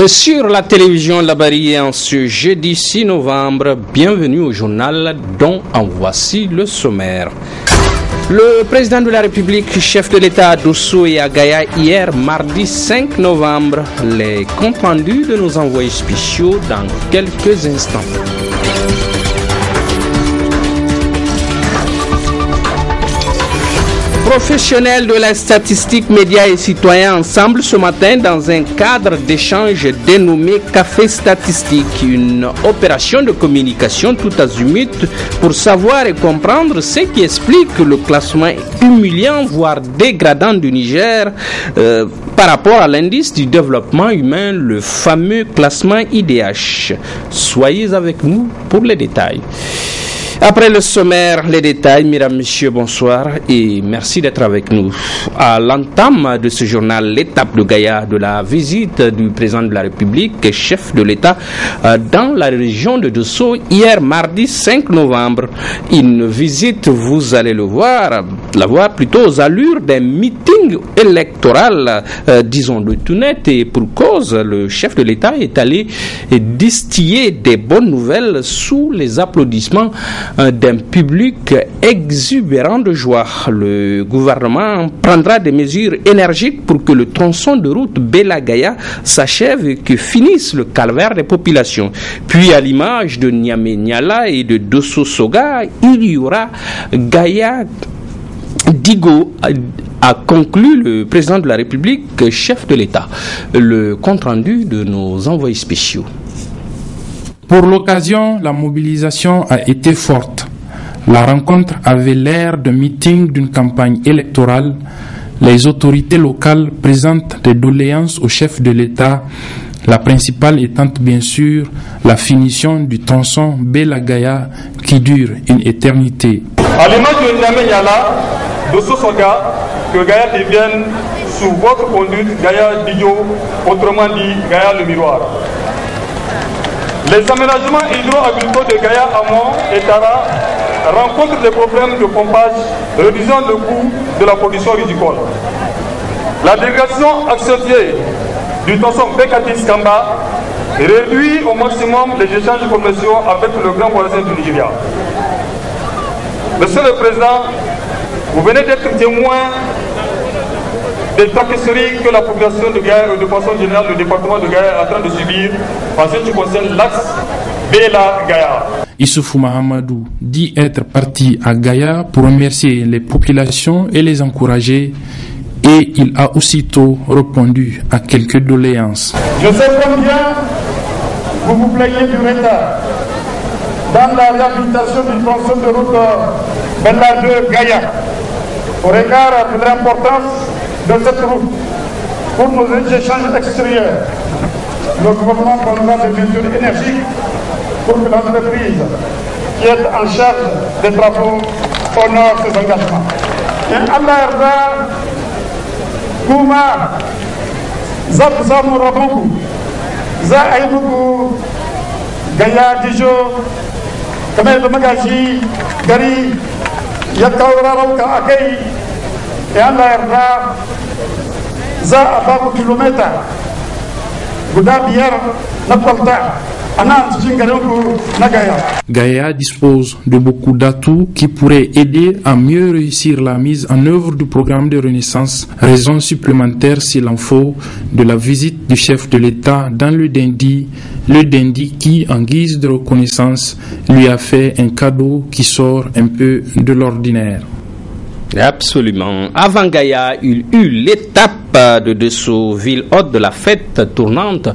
Sur la télévision Labari en ce jeudi 6 novembre, bienvenue au journal dont en voici le sommaire. Le président de la République, chef de l'État à Dosso et à Gaïa hier, mardi 5 novembre. Les comptes rendus de nos envoyés spéciaux dans quelques instants. Professionnels de la statistique, médias et citoyens ensemble ce matin dans un cadre d'échange dénommé Café Statistique, une opération de communication tout azimut pour savoir et comprendre ce qui explique le classement humiliant voire dégradant du Niger par rapport à l'indice du développement humain, le fameux classement IDH. Soyez avec nous pour les détails. Après le sommaire, les détails, mesdames, messieurs, bonsoir et merci d'être avec nous. À l'entame de ce journal, l'étape de Gaïa de la visite du président de la République et chef de l'État dans la région de Dosso hier mardi 5 novembre. Une visite, vous allez la voir plutôt aux allures d'un meeting électoral, disons de tout net, et pour cause, le chef de l'État est allé distiller des bonnes nouvelles sous les applaudissements d'un public exubérant de joie. Le gouvernement prendra des mesures énergiques pour que le tronçon de route Bela-Gaïa s'achève et que finisse le calvaire des populations. Puis, à l'image de Niamey-Niala et de Dosso-Soga, il y aura Gaïa-Digo, a conclu le président de la République, chef de l'État. Le compte-rendu de nos envoyés spéciaux. Pour l'occasion, la mobilisation a été forte. La rencontre avait l'air de meeting d'une campagne électorale. Les autorités locales présentent des doléances au chef de l'État, la principale étant bien sûr la finition du tronçon Bela-Gaïa qui dure une éternité. À l'image de Niamey-Niala, Dosso-Soga, que Gaïa devienne sous votre conduite Gaïa-Digo, autrement dit Gaïa le miroir. Les aménagements hydro-agricoles de Gaïa Amont et Tara rencontrent des problèmes de pompage, réduisant le coût de la production ridicule. La dégradation accentuée du tronçon Bekatis-Kamba réduit au maximum les échanges commerciaux avec le grand voisin du Nigeria. Monsieur le Président, vous venez d'être témoin des tapisseries que la population de Gaïa et de façon générale le département de Gaïa est en train de subir en ce qui concerne l'axe Bela-Gaïa. Issoufou Mahamadou dit être parti à Gaïa pour remercier les populations et les encourager, et il a aussitôt répondu à quelques doléances. Je sais combien vous vous plaignez du retard dans la réhabilitation du tronçon de route Bela-Gaïa au regard de l'importance de cette route pour nos échanges extérieurs. Le gouvernement prendra des mesures énergiques pour que l'entreprise qui est en charge des travaux honore ses engagements. Et Allah Erda, Kouma, Zabza Mourabougou, Za Aïbougou, Gaïa Dijo, Kamel Magaji, Gari, Yakaura Rauka Akei, et Allah Erda, Za Ababu Kilometa, Gouda Bier, Napolta. Gaïa dispose de beaucoup d'atouts qui pourraient aider à mieux réussir la mise en œuvre du programme de renaissance, raison supplémentaire s'il en faut de la visite du chef de l'État dans le Dendi qui, en guise de reconnaissance, lui a fait un cadeau qui sort un peu de l'ordinaire. Absolument. Avant Gaïa, il eut l'étape de Dosso, ville hôte de la fête tournante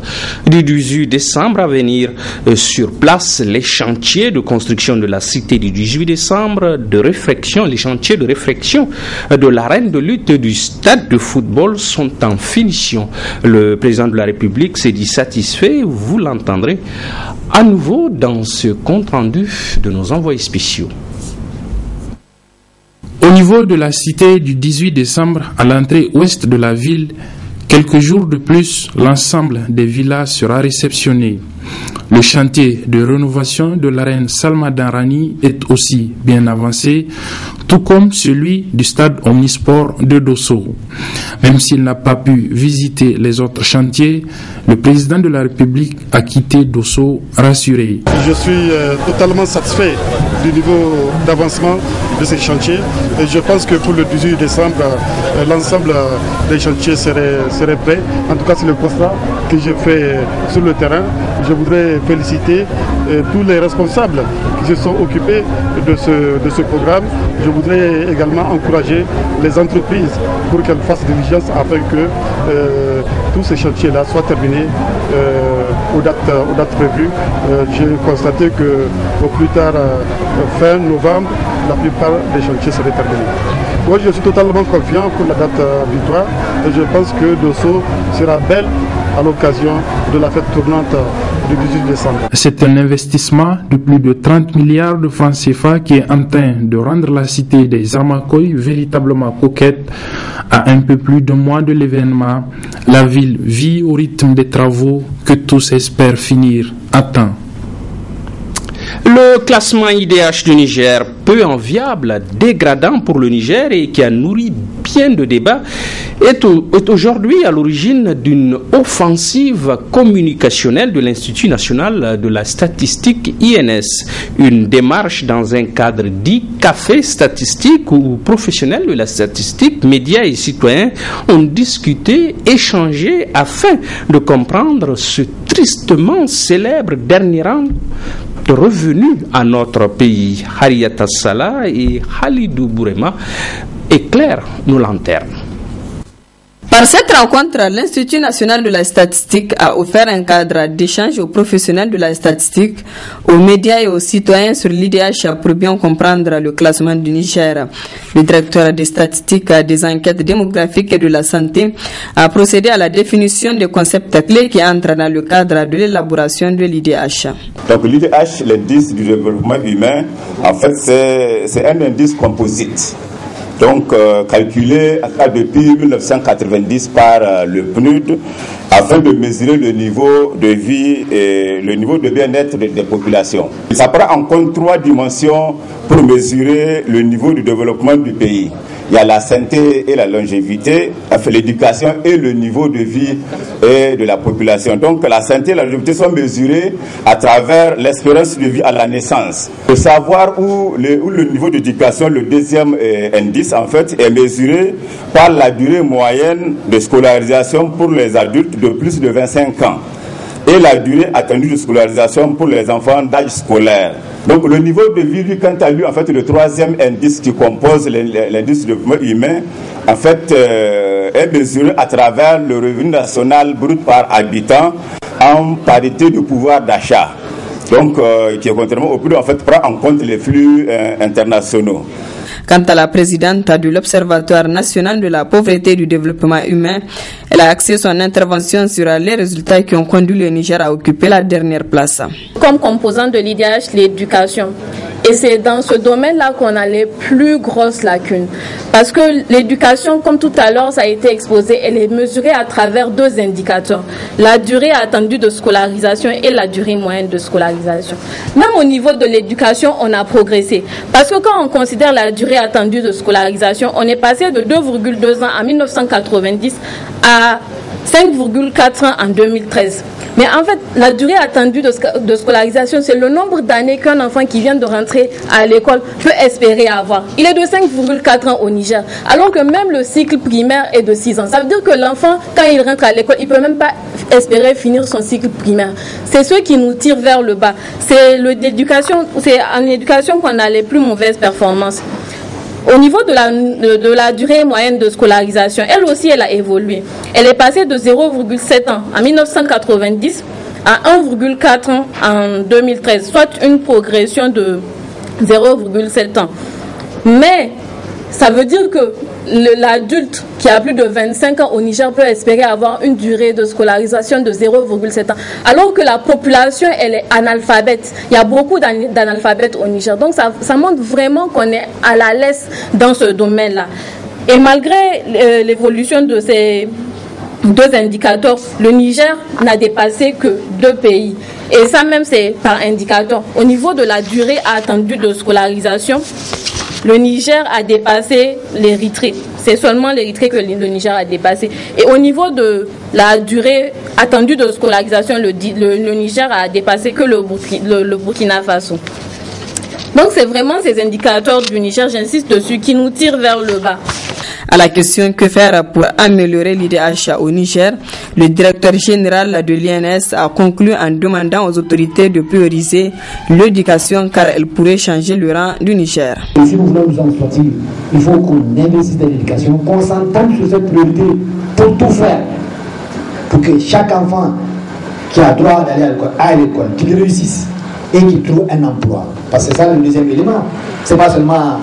du 18 décembre à venir. Sur place, les chantiers de construction de la cité du 18 décembre, les chantiers de réfection de l'arène de lutte du stade de football sont en finition. Le président de la République s'est dit satisfait, vous l'entendrez à nouveau dans ce compte-rendu de nos envoyés spéciaux. Au niveau de la cité du 18 décembre, à l'entrée ouest de la ville, Quelques jours de plus, l'ensemble des villas sera réceptionné. Le chantier de rénovation de l'arène Salma Danrani est aussi bien avancé, tout comme celui du stade omnisport de Dosso. Même s'il n'a pas pu visiter les autres chantiers, le président de la République a quitté Dosso rassuré. Je suis totalement satisfait du niveau d'avancement de ces chantiers et je pense que pour le 18 décembre, l'ensemble des chantiers seraient prêts. En tout cas, c'est le constat que j'ai fait sur le terrain. Je voudrais féliciter tous les responsables qui se sont occupés de ce programme. Je voudrais également encourager les entreprises pour qu'elles fassent diligence afin que tous ces chantiers-là soient terminés aux dates prévues. J'ai constaté qu'au plus tard, fin novembre, la plupart des chantiers seraient terminés. Moi, je suis totalement confiant pour la date butoir et je pense que Dosso sera belle à l'occasion de la fête tournante du 18 décembre. C'est un investissement de plus de 30 milliards de francs CFA qui est en train de rendre la cité des Armacoy véritablement coquette. À un peu plus de mois de l'événement, la ville vit au rythme des travaux que tous espèrent finir à temps. Le classement IDH du Niger, peu enviable, dégradant pour le Niger et qui a nourri bien de débats, est aujourd'hui à l'origine d'une offensive communicationnelle de l'Institut national de la statistique INS. Une démarche dans un cadre dit café statistique où professionnels de la statistique, médias et citoyens ont discuté, échangé afin de comprendre ce tristement célèbre dernier rang de revenus à notre pays. Harriet Salah et Halidou Bourema éclairent nos lanternes. Par cette rencontre, l'Institut national de la statistique a offert un cadre d'échange aux professionnels de la statistique, aux médias et aux citoyens sur l'IDH pour bien comprendre le classement du Niger. Le directeur des statistiques, des enquêtes démographiques et de la santé a procédé à la définition des concepts clés qui entrent dans le cadre de l'élaboration de l'IDH. Donc l'IDH, l'indice du développement humain, en fait c'est un indice composite. Donc calculé depuis 1990 par le PNUD afin de mesurer le niveau de vie et le niveau de bien-être des populations. Ça prend en compte 3 dimensions pour mesurer le niveau du développement du pays. Il y a la santé et la longévité, l'éducation et le niveau de vie et de la population. Donc la santé et la longévité sont mesurées à travers l'espérance de vie à la naissance. Pour savoir où le niveau d'éducation, le deuxième indice en fait, est mesuré par la durée moyenne de scolarisation pour les adultes de plus de 25 ans et la durée attendue de scolarisation pour les enfants d'âge scolaire. Donc le niveau de vie, lui, quant à lui, en fait, le troisième indice qui compose l'indice de développement humain, en fait, est mesuré à travers le revenu national brut par habitant en parité de pouvoir d'achat. Donc, qui est contrairement au prix, en fait, prend en compte les flux internationaux. Quant à la présidente de l'Observatoire national de la pauvreté et du développement humain, elle a axé son intervention sur les résultats qui ont conduit le Niger à occuper la dernière place. Comme composant de l'IDH, l'éducation. Et c'est dans ce domaine-là qu'on a les plus grosses lacunes. Parce que l'éducation, comme tout à l'heure, ça a été exposé, elle est mesurée à travers 2 indicateurs. La durée attendue de scolarisation et la durée moyenne de scolarisation. Même au niveau de l'éducation, on a progressé. Parce que quand on considère la durée attendue de scolarisation, on est passé de 2,2 ans en 1990 à 5,4 ans en 2013. Mais en fait, la durée attendue de scolarisation, c'est le nombre d'années qu'un enfant qui vient de rentrer à l'école peut espérer avoir. Il est de 5,4 ans au Niger, alors que même le cycle primaire est de 6 ans. Ça veut dire que l'enfant, quand il rentre à l'école, il ne peut même pas espérer finir son cycle primaire. C'est ce qui nous tire vers le bas. C'est en éducation qu'on a les plus mauvaises performances. Au niveau de la durée moyenne de scolarisation, elle aussi, elle a évolué. Elle est passée de 0,7 ans en 1990 à 1,4 ans en 2013, soit une progression de 0,7 ans. Mais ça veut dire que l'adulte qui a plus de 25 ans au Niger peut espérer avoir une durée de scolarisation de 0,7 ans, alors que la population, elle est analphabète. Il y a beaucoup d'analphabètes au Niger. Donc ça montre vraiment qu'on est à la laisse dans ce domaine-là. Et malgré l'évolution de ces 2 indicateurs, le Niger n'a dépassé que 2 pays. Et ça même, c'est par indicateur. Au niveau de la durée attendue de scolarisation, le Niger a dépassé l'Érythrée. C'est seulement l'Érythrée que le Niger a dépassé. Et au niveau de la durée attendue de scolarisation, le Niger a dépassé que le Burkina Faso. Donc c'est vraiment ces indicateurs du Niger, j'insiste dessus, qui nous tirent vers le bas. À la question que faire pour améliorer l'IDH au Niger, le directeur général de l'INS a conclu en demandant aux autorités de prioriser l'éducation car elle pourrait changer le rang du Niger. Et si nous voulons nous en sortir, il faut qu'on investisse dans l'éducation, qu'on s'entende sur cette priorité pour tout faire, pour que chaque enfant qui a droit d'aller à l'école, qu'il réussisse et qu'il trouve un emploi. Parce que c'est ça le deuxième élément. C'est pas seulement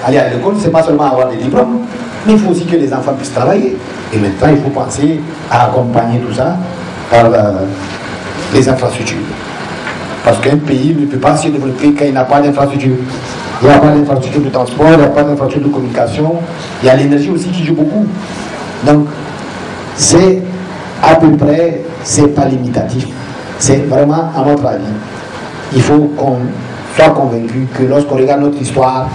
aller à l'école, c'est pas seulement avoir des diplômes, mais il faut aussi que les enfants puissent travailler. Et maintenant, il faut penser à accompagner tout ça par les infrastructures. Parce qu'un pays ne peut pas se développer quand il n'a pas d'infrastructure. Il n'y a pas d'infrastructure de transport, il n'y a pas d'infrastructure de communication. Il y a l'énergie aussi qui joue beaucoup. Donc, c'est à peu près, c'est pas limitatif. C'est vraiment, à notre avis, il faut qu'on soit convaincu que lorsqu'on regarde notre histoire,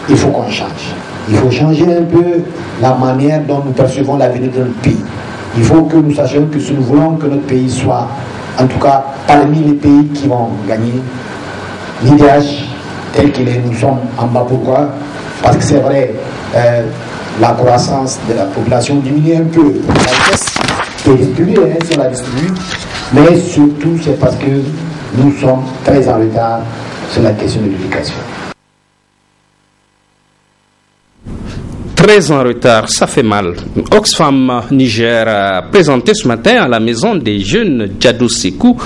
il faut qu'on change. Il faut changer un peu la manière dont nous percevons l'avenir de notre pays. Il faut que nous sachions que si nous voulons que notre pays soit, en tout cas, parmi les pays qui vont gagner l'IDH tel qu'il est, nous sommes en bas. Pourquoi? Parce que c'est vrai, la croissance de la population diminue un peu. La richesse est distribuée, si on la distribue, mais surtout c'est parce que nous sommes très en retard sur la question de l'éducation. Très en retard, ça fait mal. Oxfam Niger a présenté ce matin à la maison des jeunes Djadou Sekou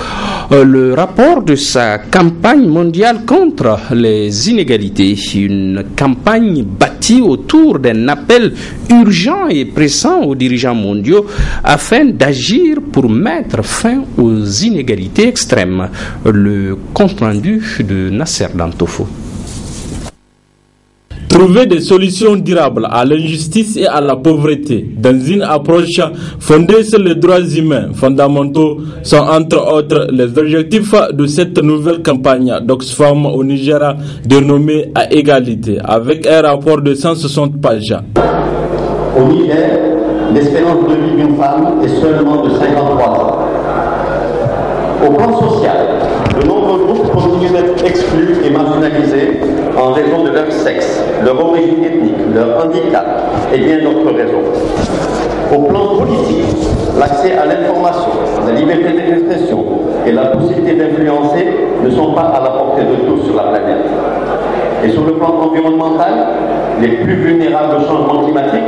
le rapport de sa campagne mondiale contre les inégalités. Une campagne bâtie autour d'un appel urgent et pressant aux dirigeants mondiaux afin d'agir pour mettre fin aux inégalités extrêmes. Le compte rendu de Nasser Dantofo. Trouver des solutions durables à l'injustice et à la pauvreté dans une approche fondée sur les droits humains fondamentaux sont entre autres les objectifs de cette nouvelle campagne d'Oxfam au Nigeria dénommée À égalité, avec un rapport de 160 pages. Au Niger, l'espérance de vie d'une femme est seulement de 53 ans. Au plan social, de nombreux groupes continuent d'être exclus et marginalisés en raison de leur sexe, leur origine ethnique, leur handicap et bien d'autres raisons. Au plan politique, l'accès à l'information, la liberté d'expression et la possibilité d'influencer ne sont pas à la portée de tous sur la planète. Et sur le plan environnemental, les plus vulnérables au changement climatique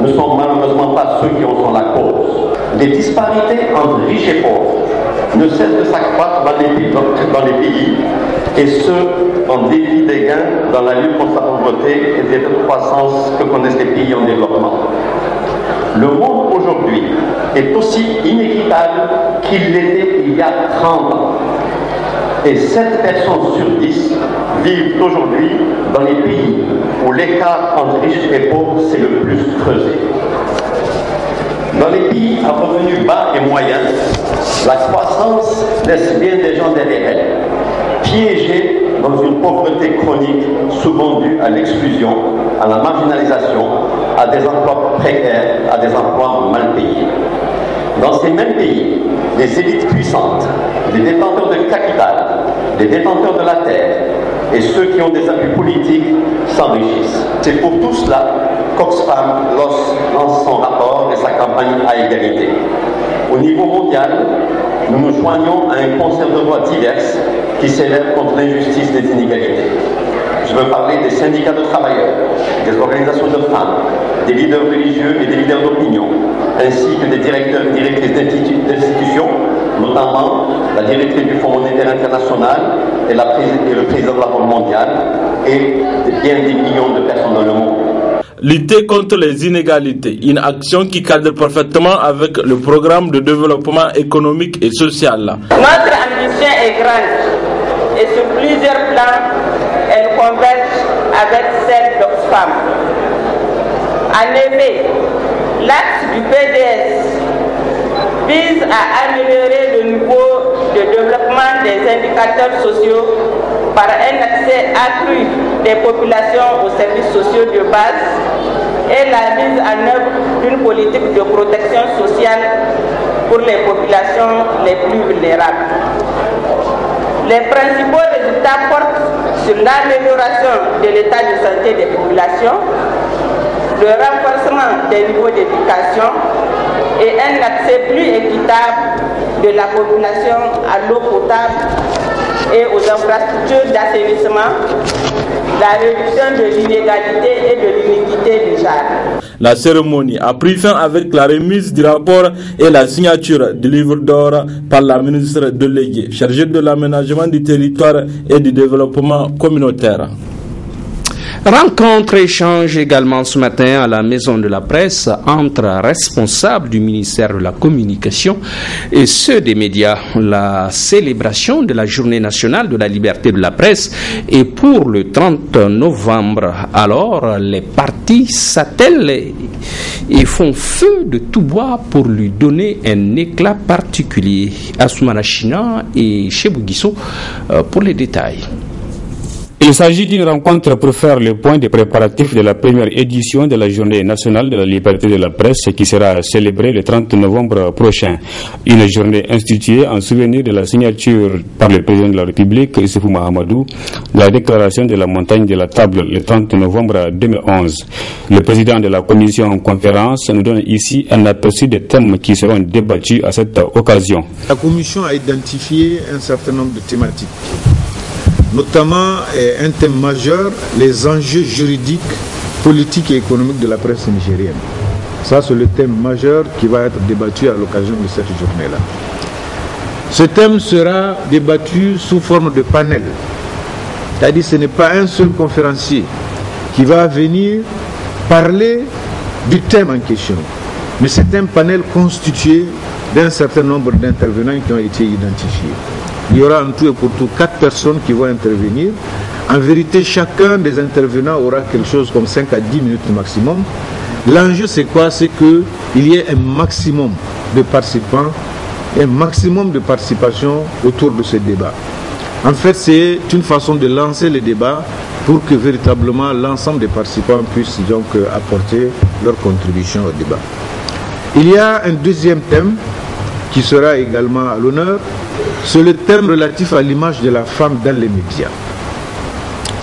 ne sont malheureusement pas ceux qui en sont la cause. Les disparités entre riches et pauvres ne cessent de s'accroître dans les pays, et ce, en dépit des gains dans la lutte contre la pauvreté et des taux de croissance que connaissent les pays en développement. Le monde aujourd'hui est aussi inéquitable qu'il l'était il y a 30 ans. Et 7 personnes sur 10 vivent aujourd'hui dans les pays où l'écart entre riches et pauvres s'est le plus creusé. Dans les pays à revenus bas et moyens, la croissance laisse bien des gens derrière elle, piégés dans une pauvreté chronique, souvent due à l'exclusion, à la marginalisation, à des emplois précaires, à des emplois mal payés. Dans ces mêmes pays, les élites puissantes, les détenteurs de capital, les détenteurs de la terre et ceux qui ont des appuis politiques s'enrichissent. C'est pour tout cela qu'Oxfam lance son rapport et sa campagne à égalité. Au niveau mondial, nous nous joignons à un concert de voix diverses qui s'élèvent contre l'injustice des inégalités. Je veux parler des syndicats de travailleurs, des organisations de femmes, des leaders religieux et des leaders d'opinion, ainsi que des directeurs et directrices d'institutions, notamment la directrice du Fonds monétaire international et le président de la Banque mondiale, et bien des millions de personnes dans le monde. Lutter contre les inégalités, une action qui cadre parfaitement avec le programme de développement économique et social. Notre ambition est grande et sur plusieurs plans, elle converge avec celle d'Oxfam. En effet, L'axe du PDS vise à améliorer le niveau de développement des indicateurs sociaux par un accès accru des populations aux services sociaux de base et la mise en œuvre d'une politique de protection sociale pour les populations les plus vulnérables. Les principaux résultats portent sur l'amélioration de l'état de santé des populations, le renforcement des niveaux d'éducation et un accès plus équitable de la population à l'eau potable et aux infrastructures d'assainissement, la réduction de l'inégalité et de l'iniquité du genre. La cérémonie a pris fin avec la remise du rapport et la signature du livre d'or par la ministre déléguée chargée de l'aménagement du territoire et du développement communautaire. Rencontre échange également ce matin à la Maison de la Presse entre responsables du ministère de la Communication et ceux des médias. La célébration de la Journée nationale de la liberté de la presse est pour le 30 novembre. Alors, les partis s'attellent et font feu de tout bois pour lui donner un éclat particulier. Assoumana China et Chebou Guisso pour les détails. Il s'agit d'une rencontre pour faire le point des préparatifs de la première édition de la Journée nationale de la liberté de la presse qui sera célébrée le 30 novembre prochain. Une journée instituée en souvenir de la signature par le président de la République, Issoufou Mahamadou, de la déclaration de la montagne de la table le 30 novembre 2011. Le président de la commission en conférence nous donne ici un aperçu des thèmes qui seront débattus à cette occasion. La commission a identifié un certain nombre de thématiques, notamment un thème majeur, les enjeux juridiques, politiques et économiques de la presse nigérienne. Ça, c'est le thème majeur qui va être débattu à l'occasion de cette journée-là. Ce thème sera débattu sous forme de panel. C'est-à-dire que ce n'est pas un seul conférencier qui va venir parler du thème en question, mais c'est un panel constitué d'un certain nombre d'intervenants qui ont été identifiés. Il y aura en tout et pour tout 4 personnes qui vont intervenir. En vérité, chacun des intervenants aura quelque chose comme 5 à 10 minutes maximum. L'enjeu, c'est quoi? C'est qu'il y ait un maximum de participants, un maximum de participation autour de ce débat. En fait, c'est une façon de lancer le débat pour que véritablement l'ensemble des participants puissent donc apporter leur contribution au débat. Il y a un deuxième thème qui sera également à l'honneur, c'est le thème relatif à l'image de la femme dans les médias.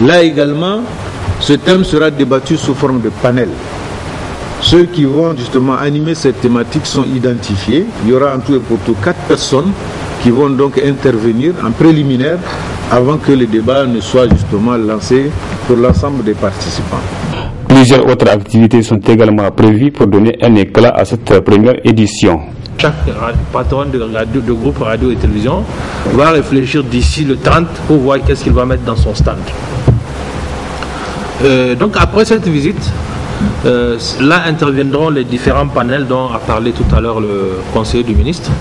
Là également, ce thème sera débattu sous forme de panel. Ceux qui vont justement animer cette thématique sont identifiés. Il y aura en tout et pour tout 4 personnes qui vont donc intervenir en préliminaire avant que le débat ne soit justement lancé pour l'ensemble des participants. Plusieurs autres activités sont également prévues pour donner un éclat à cette première édition. Chaque patron de groupe radio et télévision va réfléchir d'ici le 30 pour voir qu'est-ce qu'il va mettre dans son stand. Donc après cette visite, là interviendront les différents panels dont a parlé tout à l'heure le conseiller du ministre.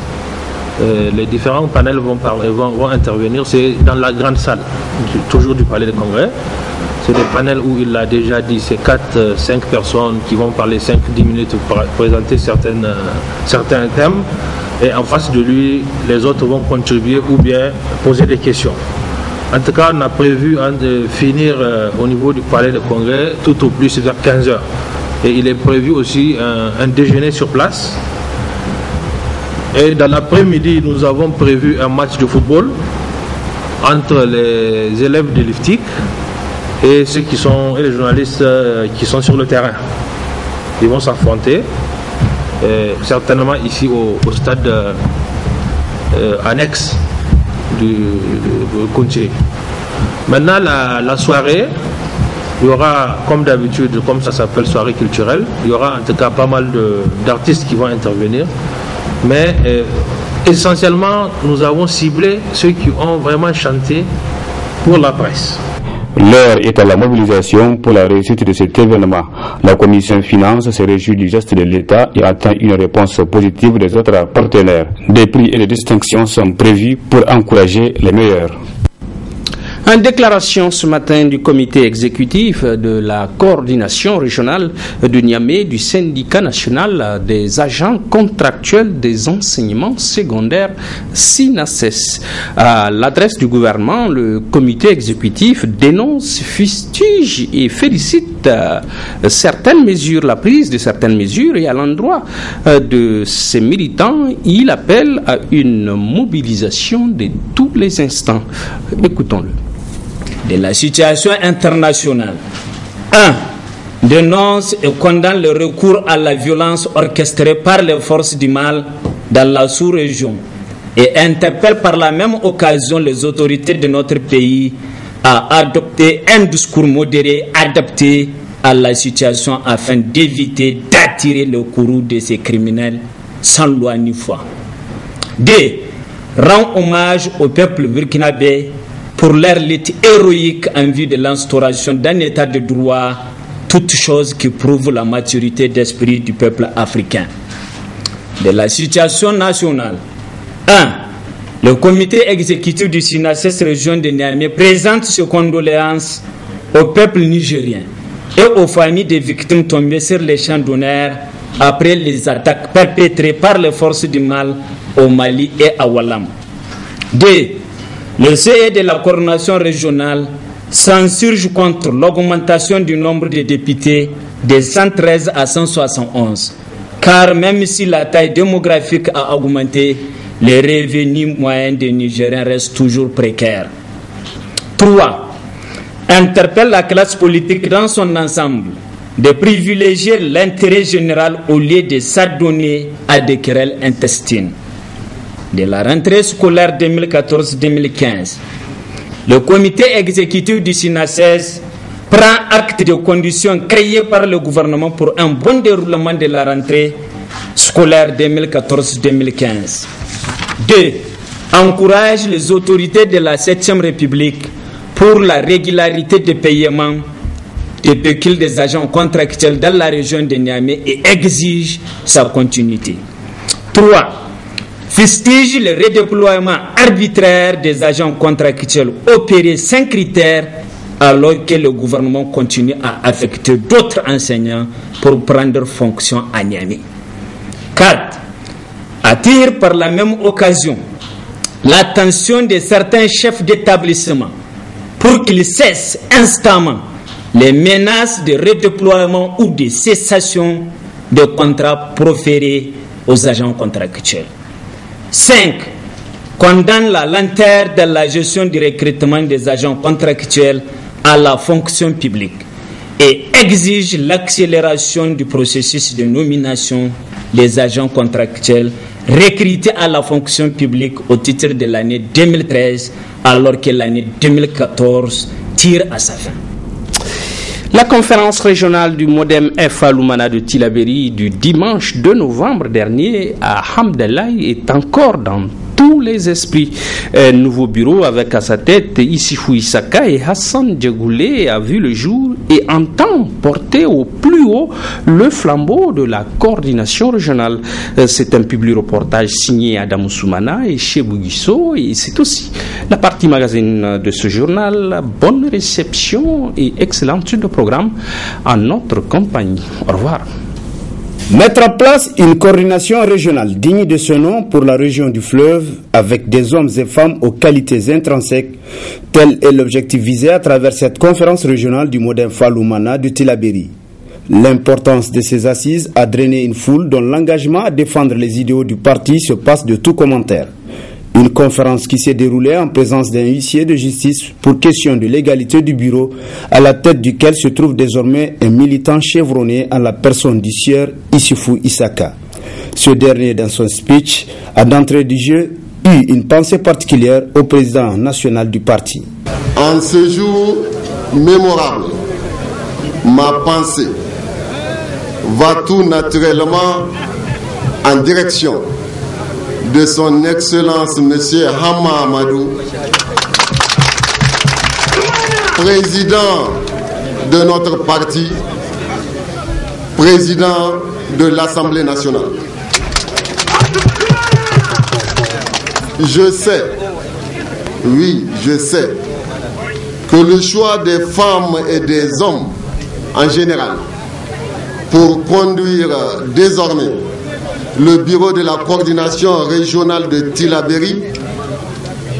Les différents panels vont intervenir, c'est dans la grande salle, toujours du palais de congrès. C'est des panels où il l'a déjà dit, c'est 4-5 personnes qui vont parler 5-10 minutes pour présenter certains thèmes. Et en face de lui, les autres vont contribuer ou bien poser des questions. En tout cas, on a prévu de finir au niveau du palais de congrès tout au plus vers 15h. Et il est prévu aussi un déjeuner sur place. Et dans l'après-midi, nous avons prévu un match de football entre les élèves de l'IFTIC et les journalistes qui sont sur le terrain. Ils vont s'affronter, certainement ici au stade annexe du Kounché. Maintenant, la soirée, il y aura, comme d'habitude, comme ça s'appelle soirée culturelle, il y aura en tout cas pas mal d'artistes qui vont intervenir. Mais essentiellement, nous avons ciblé ceux qui ont vraiment chanté pour la presse. L'heure est à la mobilisation pour la réussite de cet événement. La commission finance se réjouit du geste de l'État et attend une réponse positive des autres partenaires. Des prix et des distinctions sont prévus pour encourager les meilleurs. En déclaration ce matin du comité exécutif de la coordination régionale de Niamey du syndicat national des agents contractuels des enseignements secondaires SINASES. À l'adresse du gouvernement, le comité exécutif dénonce, fustige et félicite certaines mesures, la prise de certaines mesures, et à l'endroit de ses militants, il appelle à une mobilisation de tous les instants. Écoutons-le. De la situation internationale. 1. Dénonce et condamne le recours à la violence orchestrée par les forces du mal dans la sous-région et interpelle par la même occasion les autorités de notre pays à adopter un discours modéré adapté à la situation afin d'éviter d'attirer le courroux de ces criminels sans loi ni foi. 2. Rend hommage au peuple burkinabé pour leur lutte héroïque en vue de l'instauration d'un état de droit, toute chose qui prouve la maturité d'esprit du peuple africain. De la situation nationale. 1. Le comité exécutif du SINASES région de Niamey présente ses condoléances au peuple nigérien et aux familles des victimes tombées sur les champs d'honneur après les attaques perpétrées par les forces du mal au Mali et à Walam. 2. Le CE de la coordination régionale s'insurge contre l'augmentation du nombre de députés de 113 à 171, car même si la taille démographique a augmenté, les revenus moyens des Nigériens restent toujours précaires. 3. Interpelle la classe politique dans son ensemble de privilégier l'intérêt général au lieu de s'adonner à des querelles intestines. De la rentrée scolaire 2014-2015, le comité exécutif du SINASES prend acte des conditions créées par le gouvernement pour un bon déroulement de la rentrée scolaire 2014-2015. 2. Encourage les autorités de la 7e République pour la régularité des paiements des pécules des agents contractuels dans la région de Niamey et exige sa continuité. 3. Fustige le redéploiement arbitraire des agents contractuels opérés sans critères alors que le gouvernement continue à affecter d'autres enseignants pour prendre fonction à Niamey. 4. Attire par la même occasion l'attention de certains chefs d'établissement pour qu'ils cessent instamment les menaces de redéploiement ou de cessation de contrats proférés aux agents contractuels. 5. Condamne la lenteur dans la gestion du recrutement des agents contractuels à la fonction publique et exige l'accélération du processus de nomination des agents contractuels recrutés à la fonction publique au titre de l'année 2013 alors que l'année 2014 tire à sa fin. La conférence régionale du Modem F à Lumana de Tillabéri du dimanche 2 novembre dernier à Hamdallaye est encore dans tous les esprits. Un nouveau bureau avec à sa tête Issifou Issaka et Hassan Djegoulé a vu le jour et entend porter au plus haut le flambeau de la coordination régionale. C'est un public reportage signé Adam Soumana et Chebou Guisso et c'est aussi la partie magazine de ce journal. Bonne réception et excellente suite de programme en notre compagnie. Au revoir. Mettre en place une coordination régionale digne de ce nom pour la région du fleuve avec des hommes et femmes aux qualités intrinsèques, tel est l'objectif visé à travers cette conférence régionale du Modem Falumana du Tillabéri. L'importance de ces assises a drainé une foule dont l'engagement à défendre les idéaux du parti se passe de tout commentaire. Une conférence qui s'est déroulée en présence d'un huissier de justice pour question de l'égalité du bureau, à la tête duquel se trouve désormais un militant chevronné en la personne du sieur Issifou Issaka. Ce dernier, dans son speech, a d'entrée du jeu eu une pensée particulière au président national du parti. En ce jour mémorable, ma pensée va tout naturellement en direction de son Excellence Monsieur Hama Amadou, président de notre parti, président de l'Assemblée nationale. Je sais, oui, je sais que le choix des femmes et des hommes en général pour conduire désormais le bureau de la coordination régionale de Tillabéri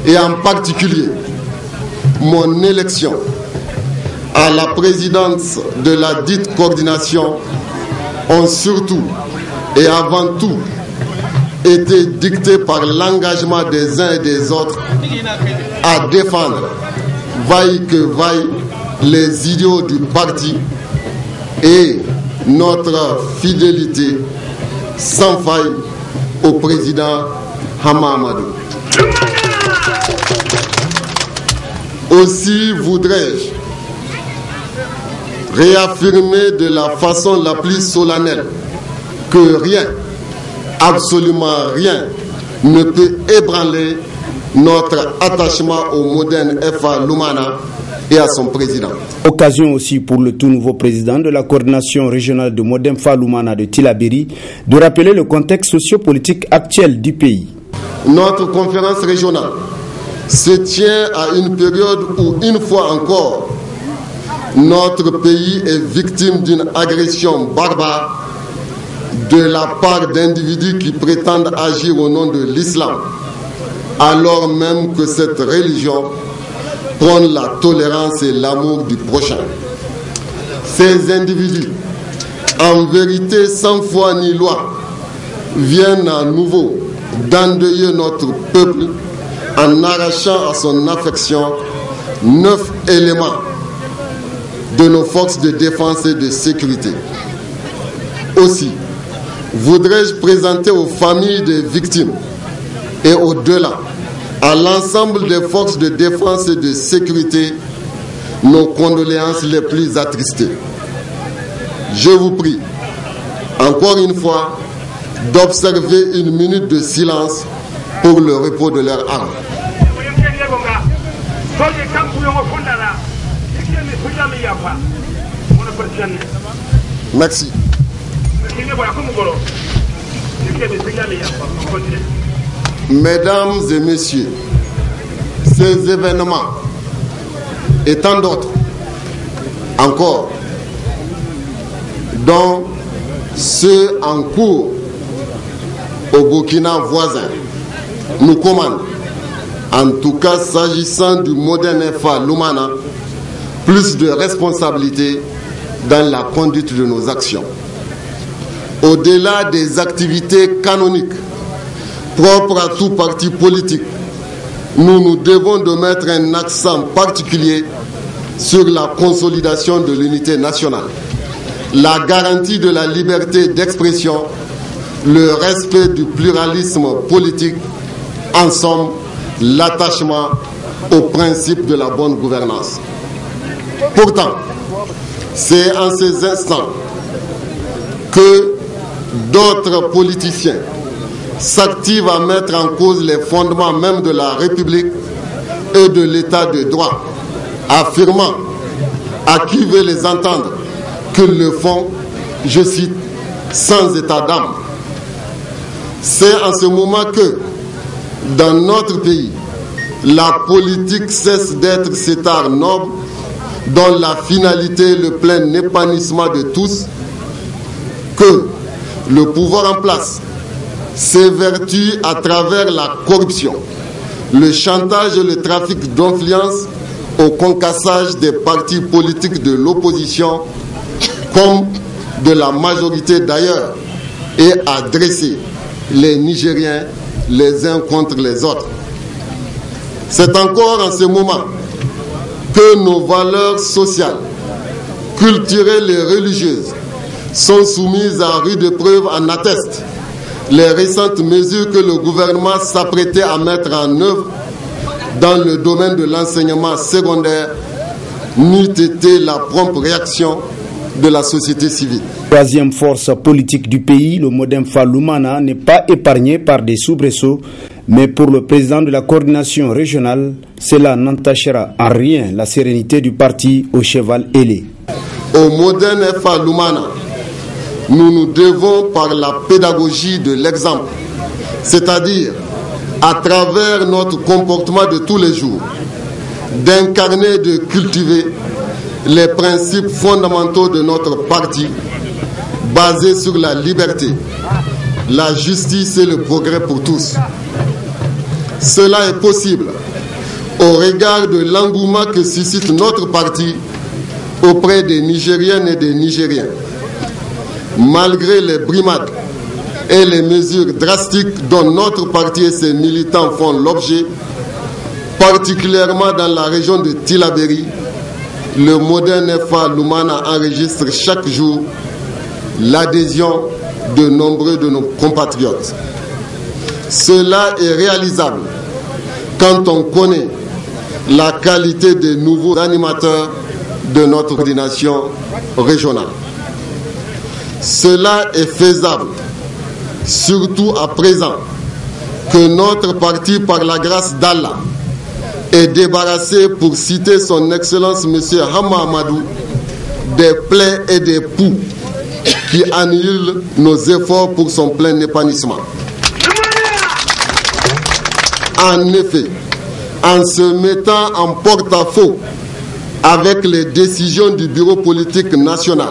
et en particulier mon élection à la présidence de la dite coordination ont surtout et avant tout été dictés par l'engagement des uns et des autres à défendre, vaille que vaille, les idéaux du parti et notre fidélité sans faille au président Hama Amadou. Aussi voudrais-je réaffirmer de la façon la plus solennelle que rien, absolument rien, ne peut ébranler notre attachement au moderne FA Lumana et à son président. Occasion aussi pour le tout nouveau président de la coordination régionale de Modem Falumana de Tillabéri de rappeler le contexte sociopolitique actuel du pays. Notre conférence régionale se tient à une période où, une fois encore, notre pays est victime d'une agression barbare de la part d'individus qui prétendent agir au nom de l'islam, alors même que cette religion prône la tolérance et l'amour du prochain. Ces individus, en vérité sans foi ni loi, viennent à nouveau d'endeuiller notre peuple en arrachant à son affection 9 éléments de nos forces de défense et de sécurité. Aussi, voudrais-je présenter aux familles des victimes et au-delà, à l'ensemble des forces de défense et de sécurité, nos condoléances les plus attristées. Je vous prie, encore une fois, d'observer une minute de silence pour le repos de leurs âmes. Merci. Mesdames et messieurs, ces événements et tant d'autres encore, dont ceux en cours au Burkina voisin, nous commandent, en tout cas s'agissant du moderne FA Lumana, plus de responsabilité dans la conduite de nos actions. Au-delà des activités canoniques propres à tout parti politique, nous devons de mettre un accent particulier sur la consolidation de l'unité nationale, la garantie de la liberté d'expression, le respect du pluralisme politique, en somme, l'attachement au principe de la bonne gouvernance. Pourtant, c'est en ces instants que d'autres politiciens s'activent à mettre en cause les fondements même de la République et de l'état de droit, affirmant à qui veut les entendre qu'ils le font, je cite, sans état d'âme. C'est en ce moment que, dans notre pays, la politique cesse d'être cet art noble dont la finalité est le plein épanouissement de tous, que le pouvoir en place s'évertue à travers la corruption, le chantage et le trafic d'influence au concassage des partis politiques de l'opposition comme de la majorité d'ailleurs, et à dresser les Nigériens les uns contre les autres. C'est encore en ce moment que nos valeurs sociales, culturelles et religieuses sont soumises à rude épreuve, en attestent les récentes mesures que le gouvernement s'apprêtait à mettre en œuvre dans le domaine de l'enseignement secondaire, n'eût été la prompte réaction de la société civile. Troisième force politique du pays, le Modem Falumana n'est pas épargné par des soubresauts, mais pour le président de la coordination régionale, cela n'entachera en rien la sérénité du parti au cheval ailé. Au Modem Falumana, nous nous devons par la pédagogie de l'exemple, c'est-à-dire à travers notre comportement de tous les jours, d'incarner et de cultiver les principes fondamentaux de notre parti basés sur la liberté, la justice et le progrès pour tous. Cela est possible au regard de l'engouement que suscite notre parti auprès des Nigériennes et des Nigériens. Malgré les brimades et les mesures drastiques dont notre parti et ses militants font l'objet, particulièrement dans la région de Tillabéri, le moderne FA Lumana enregistre chaque jour l'adhésion de nombreux de nos compatriotes. Cela est réalisable quand on connaît la qualité des nouveaux animateurs de notre coordination régionale. Cela est faisable, surtout à présent que notre parti, par la grâce d'Allah, est débarrassé, pour citer son Excellence M. Hama Amadou, des plaies et des poux qui annihilent nos efforts pour son plein épanouissement. En effet, en se mettant en porte-à-faux avec les décisions du bureau politique national,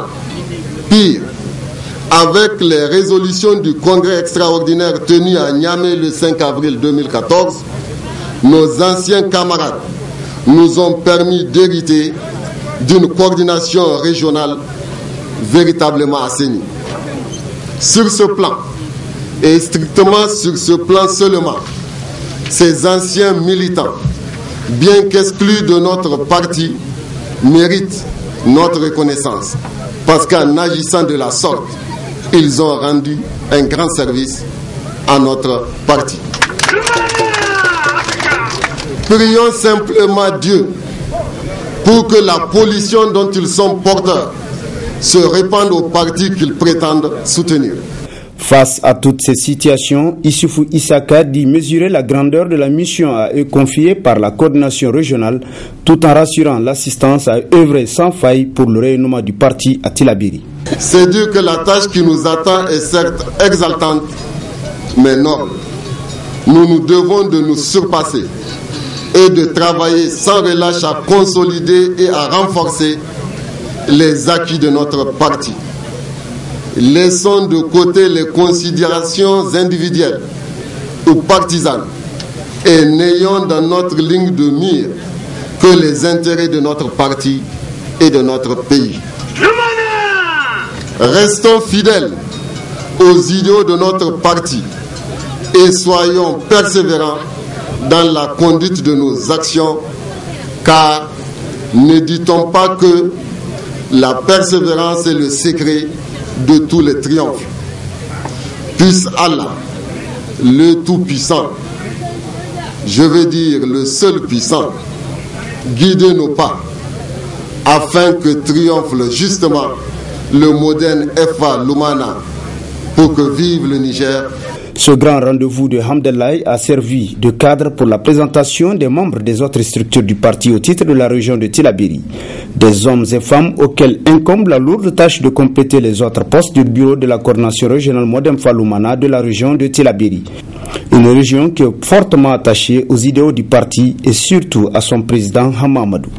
pire, avec les résolutions du congrès extraordinaire tenu à Niamey le 5 avril 2014, nos anciens camarades nous ont permis d'hériter d'une coordination régionale véritablement assainie. Sur ce plan, et strictement sur ce plan seulement, ces anciens militants, bien qu'exclus de notre parti, méritent notre reconnaissance, parce qu'en agissant de la sorte, ils ont rendu un grand service à notre parti. Prions simplement Dieu pour que la pollution dont ils sont porteurs se répande au parti qu'ils prétendent soutenir. Face à toutes ces situations, Issoufou Issaka dit mesurer la grandeur de la mission à eux confiée par la coordination régionale, tout en rassurant l'assistance à œuvrer sans faille pour le rayonnement du parti à Tillabéri. C'est dire que la tâche qui nous attend est certes exaltante, mais noble. Nous nous devons de nous surpasser et de travailler sans relâche à consolider et à renforcer les acquis de notre parti. Laissons de côté les considérations individuelles ou partisanes et n'ayons dans notre ligne de mire que les intérêts de notre parti et de notre pays. Restons fidèles aux idéaux de notre parti et soyons persévérants dans la conduite de nos actions, car ne dit-on pas que la persévérance est le secret de tous les triomphes. Puisse Allah, le Tout-Puissant, je veux dire le seul puissant, guider nos pas afin que triomphe justement le moderne FA Lumana pour que vive le Niger. Ce grand rendez-vous de Hamdallahi a servi de cadre pour la présentation des membres des autres structures du parti au titre de la région de Tillabéri. Des hommes et femmes auxquels incombe la lourde tâche de compléter les autres postes du bureau de la coordination régionale Modem Falumana de la région de Tillabéri. Une région qui est fortement attachée aux idéaux du parti et surtout à son président Hama Amadou.